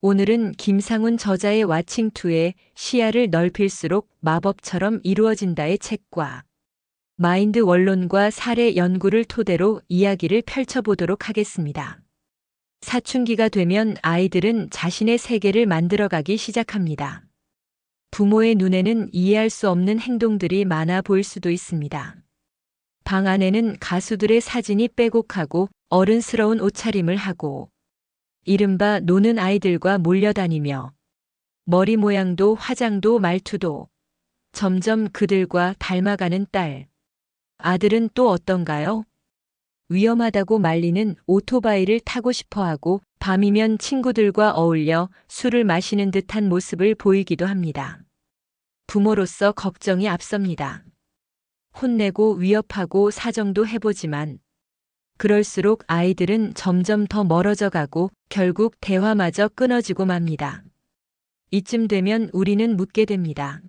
오늘은 김상훈 저자의 왓칭2의 시야를 넓힐수록 마법처럼 이루어진다의 책과 마인드 원론과 사례 연구를 토대로 이야기를 펼쳐보도록 하겠습니다. 사춘기가 되면 아이들은 자신의 세계를 만들어가기 시작합니다. 부모의 눈에는 이해할 수 없는 행동들이 많아 보일 수도 있습니다. 방 안에는 가수들의 사진이 빼곡하고 어른스러운 옷차림을 하고 이른바 노는 아이들과 몰려다니며 머리 모양도 화장도 말투도 점점 그들과 닮아가는 딸. 아들은 또 어떤가요? 위험하다고 말리는 오토바이를 타고 싶어하고 밤이면 친구들과 어울려 술을 마시는 듯한 모습을 보이기도 합니다. 부모로서 걱정이 앞섭니다. 혼내고 위협하고 사정도 해보지만 그럴수록 아이들은 점점 더 멀어져 가고 결국 대화마저 끊어지고 맙니다. 이쯤 되면 우리는 묻게 됩니다.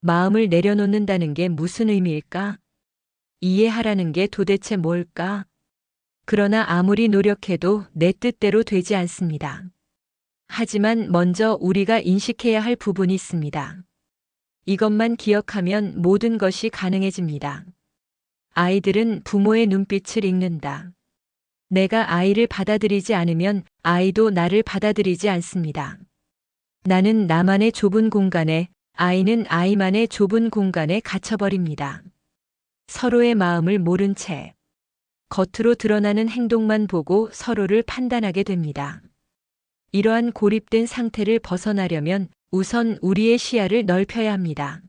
마음을 내려놓는다는 게 무슨 의미일까? 이해하라는 게 도대체 뭘까? 그러나 아무리 노력해도 내 뜻대로 되지 않습니다. 하지만 먼저 우리가 인식해야 할 부분이 있습니다. 이것만 기억하면 모든 것이 가능해집니다. 아이들은 부모의 눈빛을 읽는다. 내가 아이를 받아들이지 않으면 아이도 나를 받아들이지 않습니다. 나는 나만의 좁은 공간에, 아이는 아이만의 좁은 공간에 갇혀버립니다. 서로의 마음을 모른 채 겉으로 드러나는 행동만 보고 서로를 판단하게 됩니다. 이러한 고립된 상태를 벗어나려면 우선 우리의 시야를 넓혀야 합니다.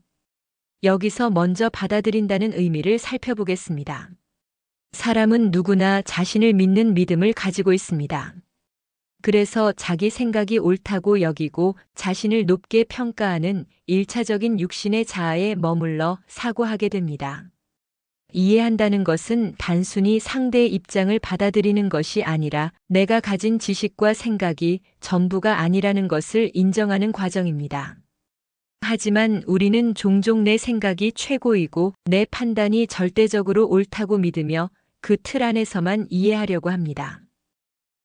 여기서 먼저 받아들인다는 의미를 살펴보겠습니다. 사람은 누구나 자신을 믿는 믿음을 가지고 있습니다. 그래서 자기 생각이 옳다고 여기고 자신을 높게 평가하는 1차적인 육신의 자아에 머물러 사고하게 됩니다. 이해한다는 것은 단순히 상대의 입장을 받아들이는 것이 아니라 내가 가진 지식과 생각이 전부가 아니라는 것을 인정하는 과정입니다. 하지만 우리는 종종 내 생각이 최고이고 내 판단이 절대적으로 옳다고 믿으며 그 틀 안에서만 이해하려고 합니다.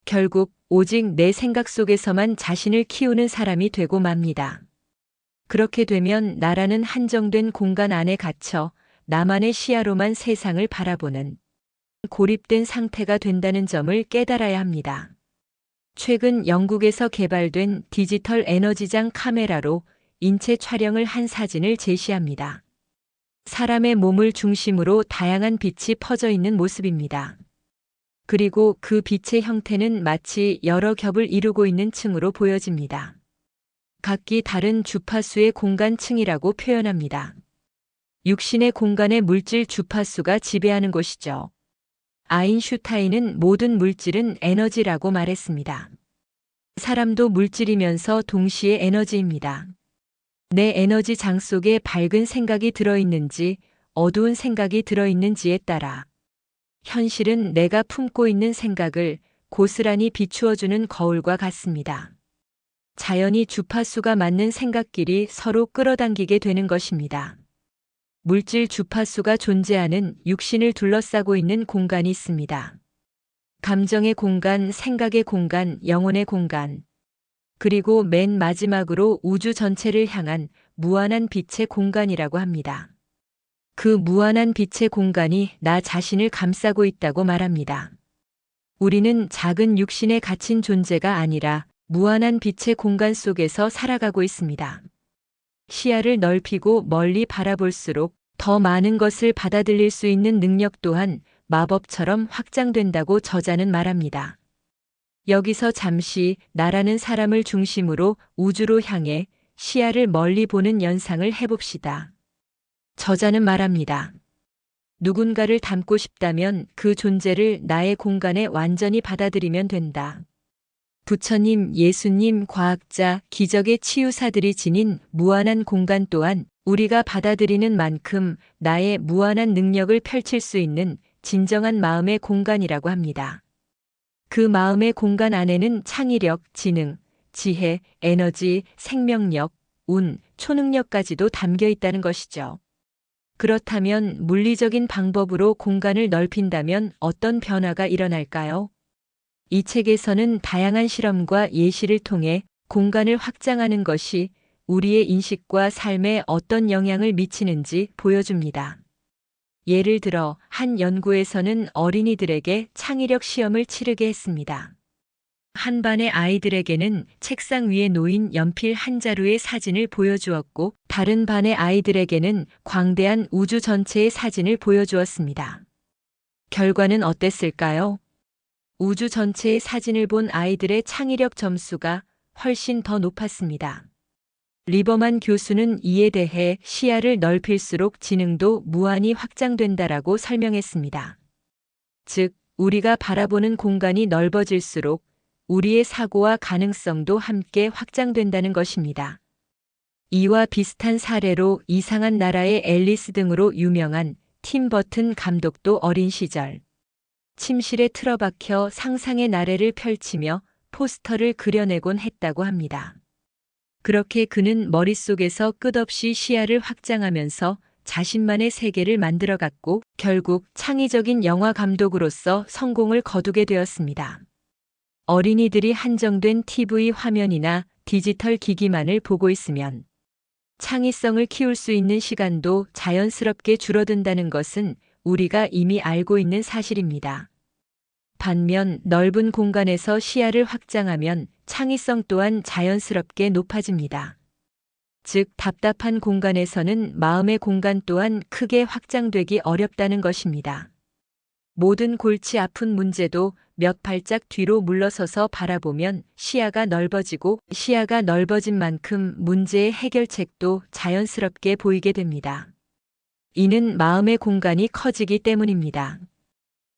결국 오직 내 생각 속에서만 자신을 키우는 사람이 되고 맙니다. 그렇게 되면 나라는 한정된 공간 안에 갇혀 나만의 시야로만 세상을 바라보는 고립된 상태가 된다는 점을 깨달아야 합니다. 최근 영국에서 개발된 디지털 에너지장 카메라로 인체 촬영을 한 사진을 제시합니다. 사람의 몸을 중심으로 다양한 빛이 퍼져 있는 모습입니다. 그리고 그 빛의 형태는 마치 여러 겹을 이루고 있는 층으로 보여집니다. 각기 다른 주파수의 공간층이라고 표현합니다. 육신의 공간의 물질 주파수가 지배하는 것이죠. 아인슈타인은 모든 물질은 에너지라고 말했습니다. 사람도 물질이면서 동시에 에너지입니다. 내 에너지 장 속에 밝은 생각이 들어있는지 어두운 생각이 들어있는지에 따라 현실은 내가 품고 있는 생각을 고스란히 비추어주는 거울과 같습니다. 자연히 주파수가 맞는 생각끼리 서로 끌어당기게 되는 것입니다. 물질 주파수가 존재하는 육신을 둘러싸고 있는 공간이 있습니다. 감정의 공간, 생각의 공간, 영혼의 공간, 그리고 맨 마지막으로 우주 전체를 향한 무한한 빛의 공간이라고 합니다. 그 무한한 빛의 공간이 나 자신을 감싸고 있다고 말합니다. 우리는 작은 육신에 갇힌 존재가 아니라 무한한 빛의 공간 속에서 살아가고 있습니다. 시야를 넓히고 멀리 바라볼수록 더 많은 것을 받아들일 수 있는 능력 또한 마법처럼 확장된다고 저자는 말합니다. 여기서 잠시 나라는 사람을 중심으로 우주로 향해 시야를 멀리 보는 연상을 해봅시다. 저자는 말합니다. 누군가를 닮고 싶다면 그 존재를 나의 공간에 완전히 받아들이면 된다. 부처님, 예수님, 과학자, 기적의 치유사들이 지닌 무한한 공간 또한 우리가 받아들이는 만큼 나의 무한한 능력을 펼칠 수 있는 진정한 마음의 공간이라고 합니다. 그 마음의 공간 안에는 창의력, 지능, 지혜, 에너지, 생명력, 운, 초능력까지도 담겨 있다는 것이죠. 그렇다면 물리적인 방법으로 공간을 넓힌다면 어떤 변화가 일어날까요? 이 책에서는 다양한 실험과 예시를 통해 공간을 확장하는 것이 우리의 인식과 삶에 어떤 영향을 미치는지 보여줍니다. 예를 들어 한 연구에서는 어린이들에게 창의력 시험을 치르게 했습니다. 한 반의 아이들에게는 책상 위에 놓인 연필 한 자루의 사진을 보여주었고, 다른 반의 아이들에게는 광대한 우주 전체의 사진을 보여주었습니다. 결과는 어땠을까요? 우주 전체의 사진을 본 아이들의 창의력 점수가 훨씬 더 높았습니다. 리버만 교수는 이에 대해 시야를 넓힐수록 지능도 무한히 확장된다라고 설명했습니다. 즉, 우리가 바라보는 공간이 넓어질수록 우리의 사고와 가능성도 함께 확장된다는 것입니다. 이와 비슷한 사례로 이상한 나라의 앨리스 등으로 유명한 팀 버튼 감독도 어린 시절 침실에 틀어박혀 상상의 나래를 펼치며 포스터를 그려내곤 했다고 합니다. 그렇게 그는 머릿속에서 끝없이 시야를 확장하면서 자신만의 세계를 만들어갔고, 결국 창의적인 영화 감독으로서 성공을 거두게 되었습니다. 어린이들이 한정된 TV 화면이나 디지털 기기만을 보고 있으면 창의성을 키울 수 있는 시간도 자연스럽게 줄어든다는 것은 우리가 이미 알고 있는 사실입니다. 반면 넓은 공간에서 시야를 확장하면 창의성 또한 자연스럽게 높아집니다. 즉, 답답한 공간에서는 마음의 공간 또한 크게 확장되기 어렵다는 것입니다. 모든 골치 아픈 문제도 몇 발짝 뒤로 물러서서 바라보면 시야가 넓어지고, 시야가 넓어진 만큼 문제의 해결책도 자연스럽게 보이게 됩니다. 이는 마음의 공간이 커지기 때문입니다.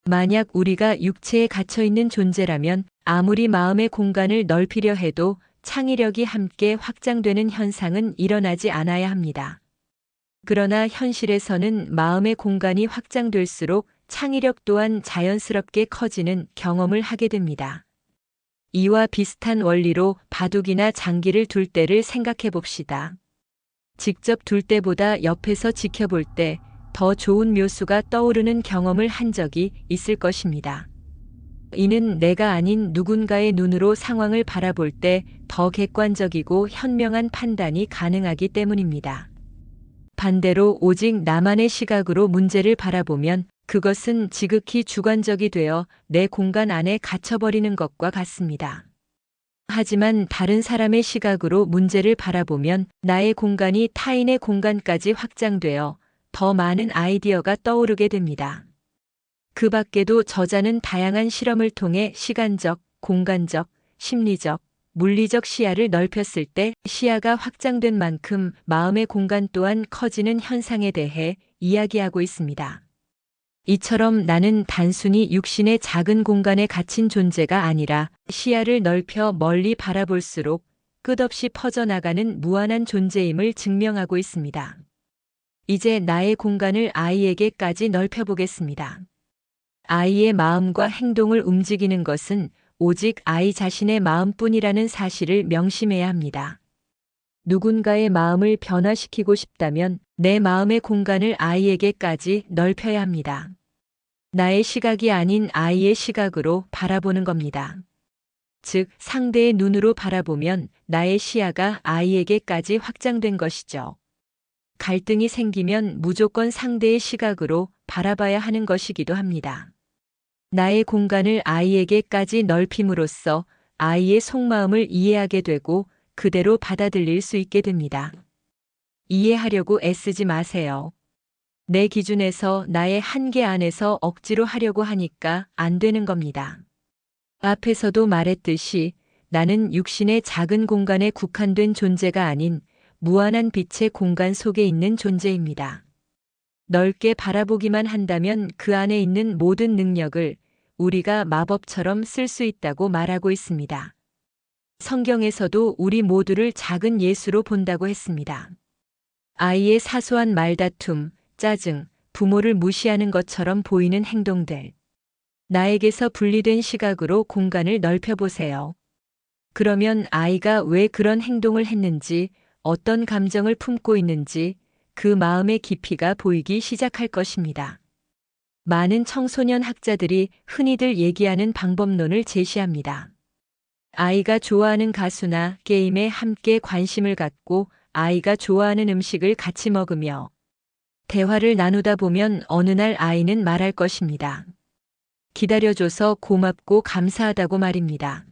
만약 우리가 육체에 갇혀 있는 존재라면 아무리 마음의 공간을 넓히려 해도 창의력이 함께 확장되는 현상은 일어나지 않아야 합니다. 그러나 현실에서는 마음의 공간이 확장될수록 창의력 또한 자연스럽게 커지는 경험을 하게 됩니다. 이와 비슷한 원리로 바둑이나 장기를 둘 때를 생각해 봅시다. 직접 둘 때보다 옆에서 지켜볼 때 더 좋은 묘수가 떠오르는 경험을 한 적이 있을 것입니다. 이는 내가 아닌 누군가의 눈으로 상황을 바라볼 때 더 객관적이고 현명한 판단이 가능하기 때문입니다. 반대로 오직 나만의 시각으로 문제를 바라보면 그것은 지극히 주관적이 되어 내 공간 안에 갇혀버리는 것과 같습니다. 하지만 다른 사람의 시각으로 문제를 바라보면 나의 공간이 타인의 공간까지 확장되어 더 많은 아이디어가 떠오르게 됩니다. 그 밖에도 저자는 다양한 실험을 통해 시간적, 공간적, 심리적, 물리적 시야를 넓혔을 때 시야가 확장된 만큼 마음의 공간 또한 커지는 현상에 대해 이야기하고 있습니다. 이처럼 나는 단순히 육신의 작은 공간에 갇힌 존재가 아니라 시야를 넓혀 멀리 바라볼수록 끝없이 퍼져나가는 무한한 존재임을 증명하고 있습니다. 이제 나의 공간을 아이에게까지 넓혀보겠습니다. 아이의 마음과 행동을 움직이는 것은 오직 아이 자신의 마음뿐이라는 사실을 명심해야 합니다. 누군가의 마음을 변화시키고 싶다면 내 마음의 공간을 아이에게까지 넓혀야 합니다. 나의 시각이 아닌 아이의 시각으로 바라보는 겁니다. 즉, 상대의 눈으로 바라보면 나의 시야가 아이에게까지 확장된 것이죠. 갈등이 생기면 무조건 상대의 시각으로 바라봐야 하는 것이기도 합니다. 나의 공간을 아이에게까지 넓힘으로써 아이의 속마음을 이해하게 되고 그대로 받아들일 수 있게 됩니다. 이해하려고 애쓰지 마세요. 내 기준에서 나의 한계 안에서 억지로 하려고 하니까 안 되는 겁니다. 앞에서도 말했듯이 나는 육신의 작은 공간에 국한된 존재가 아닌 무한한 빛의 공간 속에 있는 존재입니다. 넓게 바라보기만 한다면 그 안에 있는 모든 능력을 우리가 마법처럼 쓸 수 있다고 말하고 있습니다. 성경에서도 우리 모두를 작은 예수로 본다고 했습니다. 아이의 사소한 말다툼, 짜증, 부모를 무시하는 것처럼 보이는 행동들. 나에게서 분리된 시각으로 공간을 넓혀보세요. 그러면 아이가 왜 그런 행동을 했는지, 어떤 감정을 품고 있는지 그 마음의 깊이가 보이기 시작할 것입니다. 많은 청소년 학자들이 흔히들 얘기하는 방법론을 제시합니다. 아이가 좋아하는 가수나 게임에 함께 관심을 갖고 아이가 좋아하는 음식을 같이 먹으며 대화를 나누다 보면 어느 날 아이는 말할 것입니다. 기다려줘서 고맙고 감사하다고 말입니다.